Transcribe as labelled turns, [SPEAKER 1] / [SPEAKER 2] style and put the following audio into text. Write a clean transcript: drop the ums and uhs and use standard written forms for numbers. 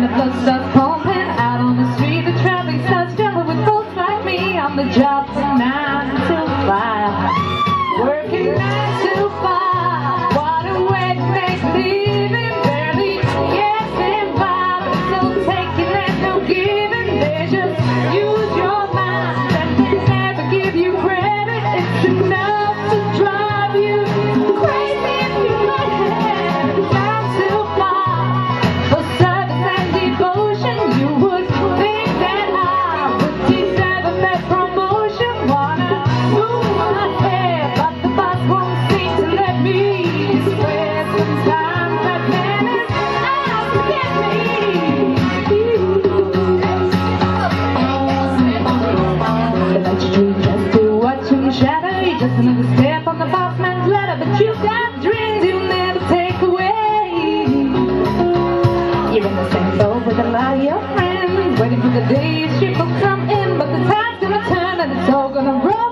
[SPEAKER 1] the blood starts pumping out on the street, the traffic starts jumping with folks like me. On the job from 9 to 5, working 9 to 5. What a way to make a living, barely getting by. There's no taking and no giving, they just use your mind and they never give you credit. It's enough to drive you crazy if you let it. 9 to 5 for service and devotion. You would think that I would deserve a promotion. Wanna move ahead, but the boss won't seem to let me. Swear sometimes that man is out to get me. They let you dream, just do what you shadow. You just another step on the boss man's ladder, but you got dreams you never take away. You're in the same boat with a lot of your friends, waiting for the day your ship will come in, but the tide's gonna turn and it's all gonna roll.